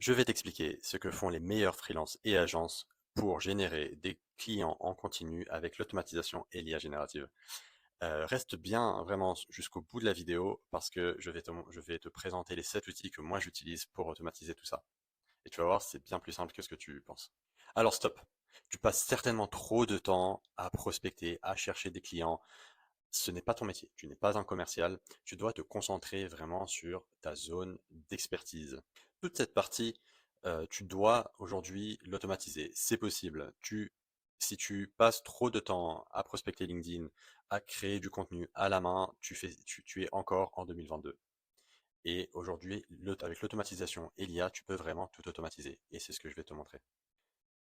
Je vais t'expliquer ce que font les meilleurs freelances et agences pour générer des clients en continu avec l'automatisation et l'IA générative. Reste bien vraiment jusqu'au bout de la vidéo parce que je vais te présenter les 7 outils que moi j'utilise pour automatiser tout ça. Et tu vas voir, c'est bien plus simple que ce que tu penses. Alors stop, tu passes certainement trop de temps à prospecter, à chercher des clients. Ce n'est pas ton métier, tu n'es pas un commercial, tu dois te concentrer vraiment sur ta zone d'expertise. Toute cette partie, tu dois aujourd'hui l'automatiser. C'est possible. Si tu passes trop de temps à prospecter LinkedIn, à créer du contenu à la main, tu es encore en 2022. Et aujourd'hui, avec l'automatisation et l'IA, tu peux vraiment tout automatiser. Et c'est ce que je vais te montrer.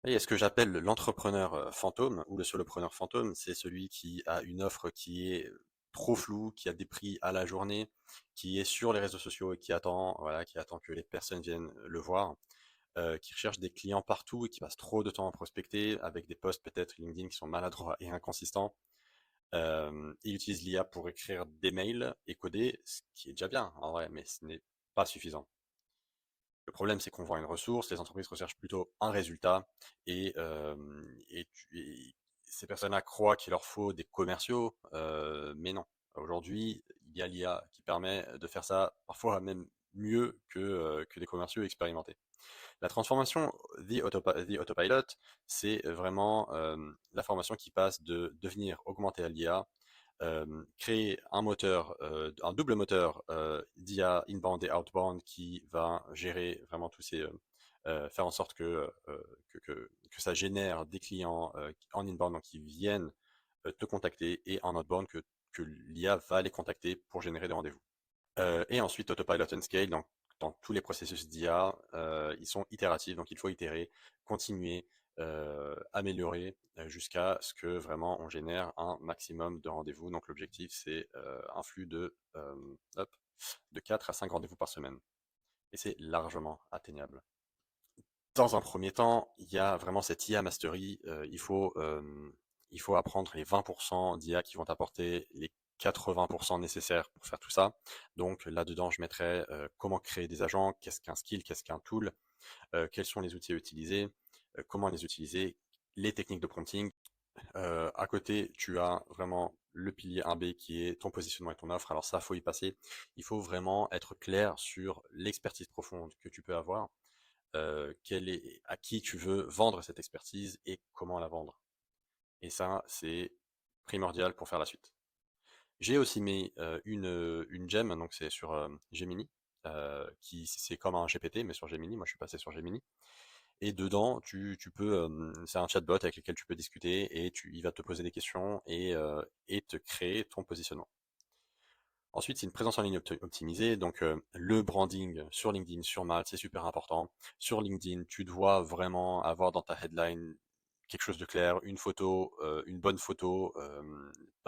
Et ce que j'appelle l'entrepreneur fantôme ou le solopreneur fantôme, c'est celui qui a une offre qui est trop floue, qui a des prix à la journée, qui est sur les réseaux sociaux et qui attend, voilà, qui attend que les personnes viennent le voir, qui recherche des clients partout et qui passe trop de temps à prospecter avec des posts peut-être LinkedIn qui sont maladroits et inconsistants. Il utilise l'IA pour écrire des mails et coder, ce qui est déjà bien en vrai, mais ce n'est pas suffisant. Le problème, c'est qu'on vend une ressource, les entreprises recherchent plutôt un résultat, et, ces personnes-là croient qu'il leur faut des commerciaux, mais non. Aujourd'hui, il y a l'IA qui permet de faire ça parfois même mieux que des commerciaux expérimentés. La transformation The Autopilot, c'est vraiment la formation qui passe de devenir augmentée à l'IA, créer un moteur, un double moteur d'IA inbound et outbound qui va gérer vraiment tous ces, faire en sorte que ça génère des clients en inbound donc qui viennent te contacter et en outbound que l'IA va les contacter pour générer des rendez-vous. Et ensuite, Autopilot and Scale, donc dans tous les processus d'IA, ils sont itératifs, donc il faut itérer, continuer, améliorer jusqu'à ce que vraiment on génère un maximum de rendez-vous. Donc l'objectif, c'est un flux de 4 à 5 rendez-vous par semaine. Et c'est largement atteignable. Dans un premier temps, il y a vraiment cette IA mastery. Il faut apprendre les 20% d'IA qui vont apporter les 80% nécessaires pour faire tout ça. Donc là-dedans, je mettrais comment créer des agents, qu'est-ce qu'un skill, qu'est-ce qu'un tool, quels sont les outils à utiliser, comment les utiliser, les techniques de prompting. À côté, tu as vraiment le pilier 1B qui est ton positionnement et ton offre. Alors ça, faut y passer. Il faut vraiment être clair sur l'expertise profonde que tu peux avoir, à qui tu veux vendre cette expertise et comment la vendre. Et ça, c'est primordial pour faire la suite. J'ai aussi mis une gem, donc c'est sur Gemini, qui c'est comme un GPT, mais sur Gemini. Moi, je suis passé sur Gemini. Et dedans, tu peux, c'est un chatbot avec lequel tu peux discuter et il va te poser des questions et te créer ton positionnement. Ensuite, c'est une présence en ligne optimisée, donc le branding sur LinkedIn, sur Malte, c'est super important. Sur LinkedIn, tu dois vraiment avoir dans ta headline quelque chose de clair, une photo, une bonne photo.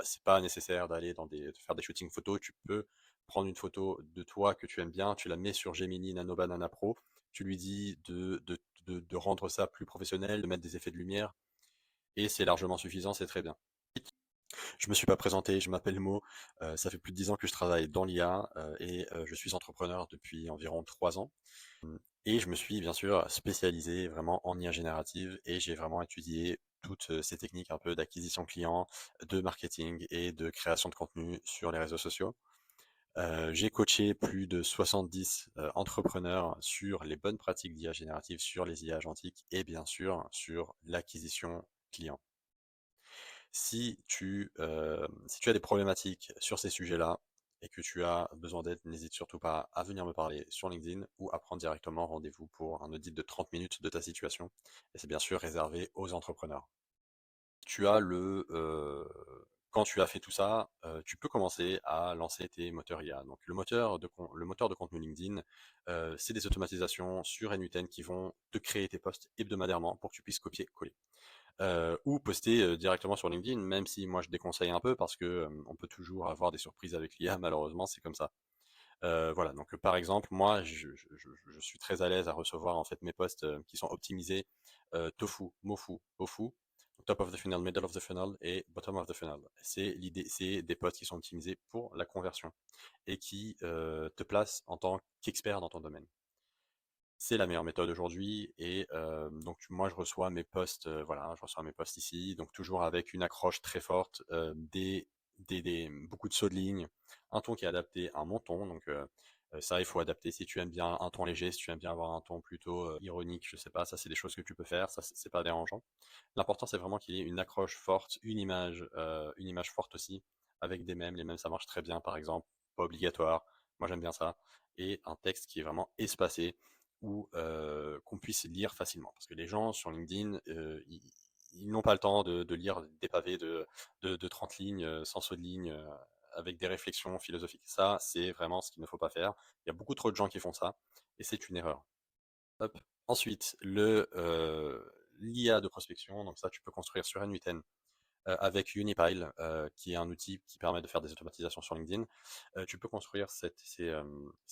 C'est pas nécessaire de faire des shootings photos. Tu peux prendre une photo de toi que tu aimes bien, tu la mets sur Gemini Nano Banana Pro, tu lui dis de rendre ça plus professionnel, de mettre des effets de lumière, et c'est largement suffisant, c'est très bien. Je me suis pas présenté, je m'appelle Mo, ça fait plus de 10 ans que je travaille dans l'IA et je suis entrepreneur depuis environ 3 ans. Et je me suis bien sûr spécialisé vraiment en IA générative et j'ai vraiment étudié toutes ces techniques un peu d'acquisition client, de marketing et de création de contenu sur les réseaux sociaux. J'ai coaché plus de 70 entrepreneurs sur les bonnes pratiques d'IA générative, sur les IA agentiques et bien sûr sur l'acquisition client. Si tu as des problématiques sur ces sujets-là et que tu as besoin d'aide, n'hésite surtout pas à venir me parler sur LinkedIn ou à prendre directement rendez-vous pour un audit de 30 minutes de ta situation. Et c'est bien sûr réservé aux entrepreneurs. Tu as quand tu as fait tout ça, tu peux commencer à lancer tes moteurs IA. Donc le moteur de contenu LinkedIn, c'est des automatisations sur n qui vont te créer tes posts hebdomadairement pour que tu puisses copier-coller. Ou poster directement sur LinkedIn, même si moi je déconseille un peu parce que on peut toujours avoir des surprises avec l'IA, malheureusement c'est comme ça. Voilà, donc par exemple, moi je suis très à l'aise à recevoir en fait mes posts qui sont optimisés tofu, mofu, tofu, top of the funnel, middle of the funnel et bottom of the funnel. C'est l'idée, c'est des posts qui sont optimisés pour la conversion et qui te placent en tant qu'expert dans ton domaine. C'est la meilleure méthode aujourd'hui et donc moi je reçois mes posts, voilà, je reçois mes posts ici, donc toujours avec une accroche très forte, beaucoup de sauts de ligne, un ton qui est adapté à mon ton, donc ça il faut adapter si tu aimes bien un ton léger, si tu aimes bien avoir un ton plutôt ironique, je sais pas, ça c'est des choses que tu peux faire, ça c'est pas dérangeant. L'important c'est vraiment qu'il y ait une accroche forte, une image forte aussi, avec des mèmes, les mèmes ça marche très bien par exemple, pas obligatoire, moi j'aime bien ça, et un texte qui est vraiment espacé ou qu'on puisse lire facilement. Parce que les gens sur LinkedIn, ils n'ont pas le temps de lire des pavés de 30 lignes, sans saut de ligne, avec des réflexions philosophiques. Ça, c'est vraiment ce qu'il ne faut pas faire. Il y a beaucoup trop de gens qui font ça, et c'est une erreur. Hop. Ensuite, l'IA de prospection, donc ça, tu peux construire sur n8n avec Unipile, qui est un outil qui permet de faire des automatisations sur LinkedIn. Tu peux construire ces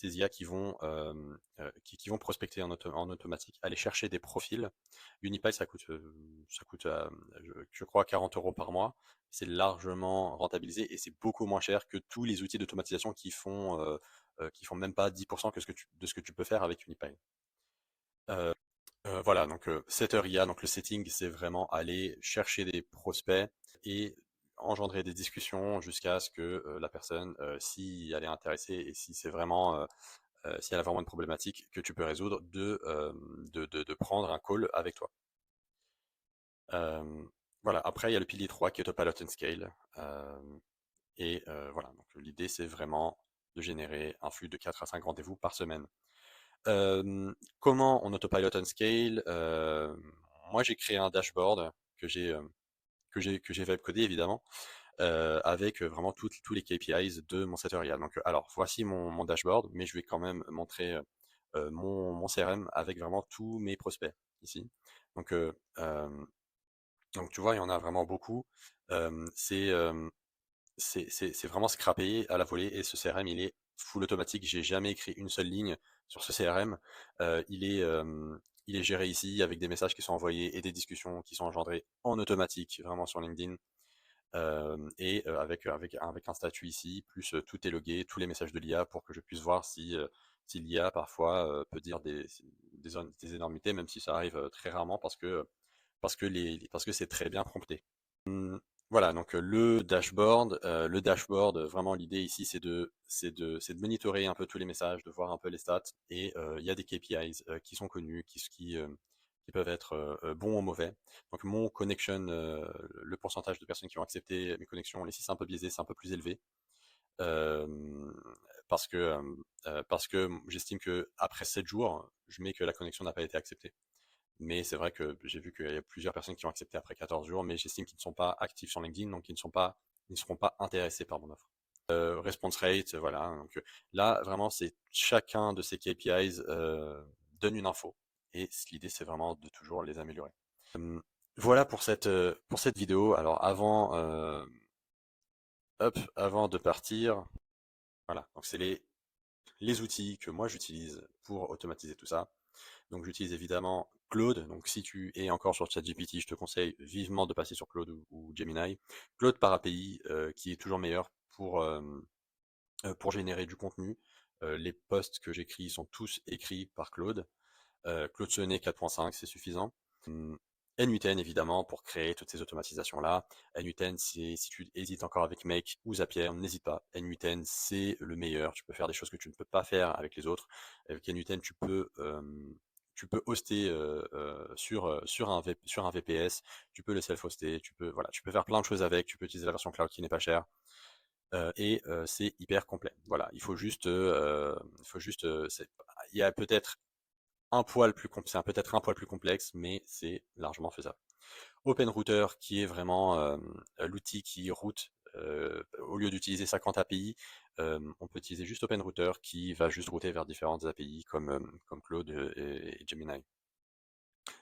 IA qui vont prospecter en automatique, aller chercher des profils. Unipile, ça coûte je crois, 40 € par mois. C'est largement rentabilisé et c'est beaucoup moins cher que tous les outils d'automatisation qui font même pas 10% de ce que tu peux faire avec Unipile. Euh, voilà, donc Setter IA, donc le setting, c'est vraiment aller chercher des prospects et engendrer des discussions jusqu'à ce que la personne, si elle est intéressée et si elle a vraiment une problématique que tu peux résoudre, de prendre un call avec toi. Euh, voilà, après il y a le pilier 3 qui est Autopilot and Scale. Voilà, donc l'idée c'est vraiment de générer un flux de 4 à 5 rendez-vous par semaine. Comment on autopilot on scale? Moi, j'ai créé un dashboard que j'ai webcodé évidemment, avec vraiment tous les KPIs de mon Setter.ia. Donc, alors voici mon dashboard, mais je vais quand même montrer mon CRM avec vraiment tous mes prospects ici. Donc, tu vois, il y en a vraiment beaucoup. C'est vraiment scrappé à la volée et ce CRM il est full automatique. J'ai jamais écrit une seule ligne sur ce CRM. Il est géré ici avec des messages qui sont envoyés et des discussions qui sont engendrées en automatique, vraiment sur LinkedIn. Avec un statut ici, plus tout est logué, tous les messages de l'IA pour que je puisse voir si l'IA parfois peut dire des énormités, même si ça arrive très rarement parce que c'est très bien prompté. Voilà, donc le dashboard, vraiment l'idée ici c'est de monitorer un peu tous les messages, de voir un peu les stats et il y a des KPIs qui sont connus, qui peuvent être bons ou mauvais. Donc mon connection, le pourcentage de personnes qui ont accepté mes connexions, ici c'est un peu biaisé, c'est un peu plus élevé. Euh, parce que j'estime que après 7 jours, je mets que la connexion n'a pas été acceptée. Mais c'est vrai que j'ai vu qu'il y a plusieurs personnes qui ont accepté après 14 jours, mais j'estime qu'ils ne sont pas actifs sur LinkedIn, donc ils ne seront pas intéressés par mon offre. Response rate, voilà. Donc là, vraiment, c'est chacun de ces KPIs donne une info, et l'idée, c'est vraiment de toujours les améliorer. Voilà pour cette vidéo. Alors avant de partir, voilà. Donc c'est les outils que moi j'utilise pour automatiser tout ça. Donc j'utilise évidemment Claude. Donc si tu es encore sur ChatGPT, je te conseille vivement de passer sur Claude ou Gemini. Claude par API, qui est toujours meilleur pour générer du contenu. Les posts que j'écris sont tous écrits par Claude. Claude Sonnet 4.5, c'est suffisant. N8N évidemment pour créer toutes ces automatisations là. N8N, si tu hésites encore avec Make ou Zapier, n'hésite pas. N8N c'est le meilleur. Tu peux faire des choses que tu ne peux pas faire avec les autres. Avec N8N tu peux hoster sur un VPS. Tu peux le self-hoster. Tu peux faire plein de choses avec. Tu peux utiliser la version cloud qui n'est pas chère. C'est hyper complet. Voilà, il y a peut-être peut-être un poil plus complexe, mais c'est largement faisable. OpenRouter, qui est vraiment l'outil qui route, au lieu d'utiliser 50 API, on peut utiliser juste OpenRouter qui va juste router vers différentes API comme Claude et Gemini.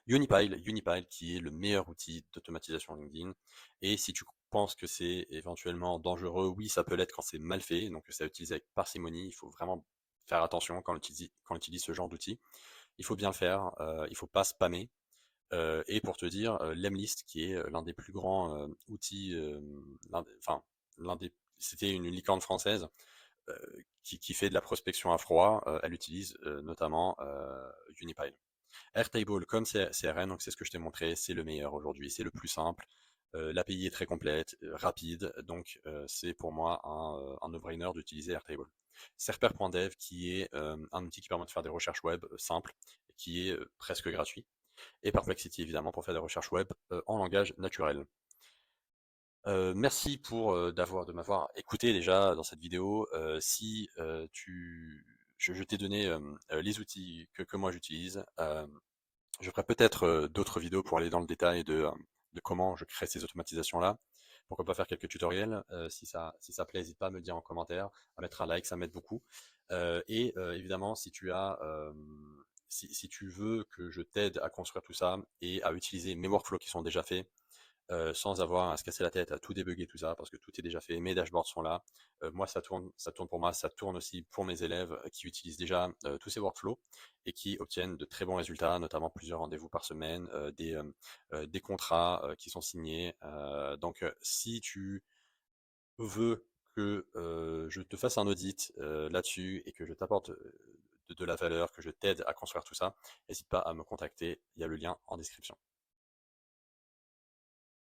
Unipile qui est le meilleur outil d'automatisation LinkedIn. Et si tu penses que c'est éventuellement dangereux, oui, ça peut l'être quand c'est mal fait, donc c'est à utiliser avec parcimonie. Il faut vraiment faire attention quand on utilise ce genre d'outil. Il faut bien le faire, il faut pas spammer. Et pour te dire, Lemlist, qui est l'un des plus grands outils, enfin, c'était une licorne française, qui fait de la prospection à froid, elle utilise notamment Unipile. Airtable comme CRN, donc c'est ce que je t'ai montré, c'est le meilleur aujourd'hui, c'est le plus simple. L'API est très complète, rapide, donc c'est pour moi un no-brainer d'utiliser Airtable. Serper.dev qui est un outil qui permet de faire des recherches web simples, qui est presque gratuit. Et Perplexity évidemment pour faire des recherches web en langage naturel. Merci pour de m'avoir écouté déjà dans cette vidéo. Si je t'ai donné les outils que moi j'utilise, je ferai peut-être d'autres vidéos pour aller dans le détail de comment je crée ces automatisations-là. Pourquoi pas faire quelques tutoriels. Si ça plaît, n'hésite pas à me le dire en commentaire, à mettre un like, ça m'aide beaucoup. Évidemment, si tu veux que je t'aide à construire tout ça et à utiliser mes workflows qui sont déjà faits, sans avoir à se casser la tête, à tout débugger, tout ça, parce que tout est déjà fait, mes dashboards sont là. Moi, ça tourne pour moi, ça tourne aussi pour mes élèves qui utilisent déjà tous ces workflows et qui obtiennent de très bons résultats, notamment plusieurs rendez-vous par semaine, des contrats qui sont signés. Si tu veux que je te fasse un audit là-dessus et que je t'apporte de la valeur, que je t'aide à construire tout ça, n'hésite pas à me contacter, il y a le lien en description.